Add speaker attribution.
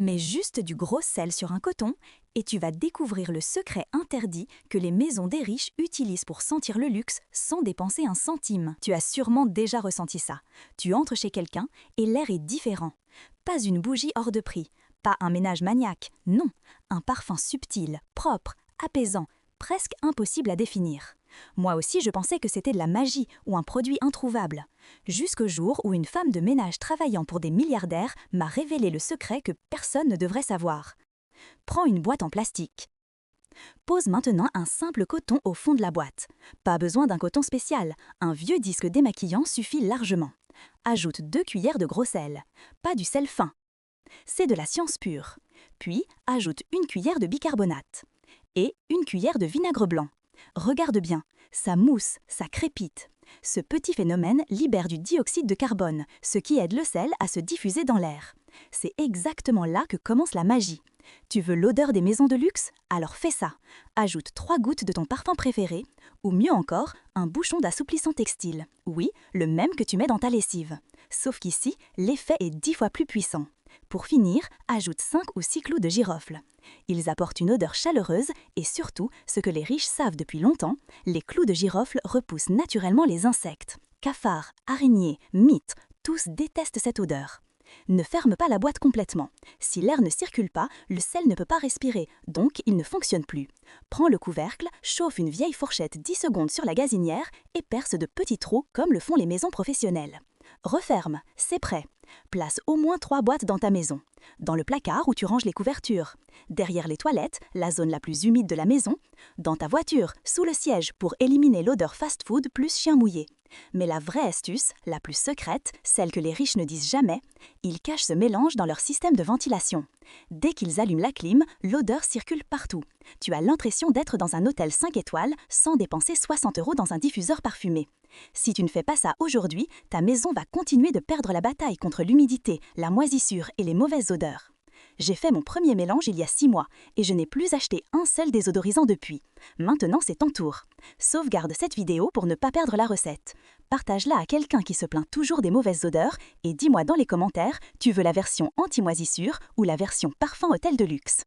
Speaker 1: Mets juste du gros sel sur un coton et tu vas découvrir le secret interdit que les maisons des riches utilisent pour sentir le luxe sans dépenser un centime. Tu as sûrement déjà ressenti ça. Tu entres chez quelqu'un et l'air est différent. Pas une bougie hors de prix, pas un ménage maniaque, non, un parfum subtil, propre, apaisant, presque impossible à définir. Moi aussi, je pensais que c'était de la magie ou un produit introuvable. Jusqu'au jour où une femme de ménage travaillant pour des milliardaires m'a révélé le secret que personne ne devrait savoir. Prends une boîte en plastique. Pose maintenant un simple coton au fond de la boîte. Pas besoin d'un coton spécial, un vieux disque démaquillant suffit largement. Ajoute 2 cuillères de gros sel, pas du sel fin. C'est de la science pure. Puis, ajoute 1 cuillère de bicarbonate et 1 cuillère de vinaigre blanc. Regarde bien, ça mousse, ça crépite. Ce petit phénomène libère du dioxyde de carbone, ce qui aide le sel à se diffuser dans l'air. C'est exactement là que commence la magie. Tu veux l'odeur des maisons de luxe? Alors fais ça. Ajoute 3 gouttes de ton parfum préféré, ou mieux encore, un bouchon d'assouplissant textile. Oui, le même que tu mets dans ta lessive. Sauf qu'ici, l'effet est 10 fois plus puissant. Pour finir, ajoute 5 ou 6 clous de girofle. Ils apportent une odeur chaleureuse et surtout, ce que les riches savent depuis longtemps, les clous de girofle repoussent naturellement les insectes. Cafards, araignées, mites, tous détestent cette odeur. Ne ferme pas la boîte complètement. Si l'air ne circule pas, le sel ne peut pas respirer, donc il ne fonctionne plus. Prends le couvercle, chauffe une vieille fourchette 10 secondes sur la gazinière et perce de petits trous comme le font les maisons professionnelles. Referme, c'est prêt. Place au moins 3 boîtes dans ta maison. Dans le placard où tu ranges les couvertures. Derrière les toilettes, la zone la plus humide de la maison. Dans ta voiture, sous le siège pour éliminer l'odeur fast-food plus chien mouillé. Mais la vraie astuce, la plus secrète, celle que les riches ne disent jamais, ils cachent ce mélange dans leur système de ventilation. Dès qu'ils allument la clim, l'odeur circule partout. Tu as l'impression d'être dans un hôtel 5 étoiles sans dépenser 60 € dans un diffuseur parfumé. Si tu ne fais pas ça aujourd'hui, ta maison va continuer de perdre la bataille contre l'humidité, la moisissure et les mauvaises odeurs. J'ai fait mon premier mélange il y a 6 mois et je n'ai plus acheté un seul désodorisant depuis. Maintenant, c'est ton tour. Sauvegarde cette vidéo pour ne pas perdre la recette. Partage-la à quelqu'un qui se plaint toujours des mauvaises odeurs et dis-moi dans les commentaires, tu veux la version anti-moisissure ou la version parfum hôtel de luxe.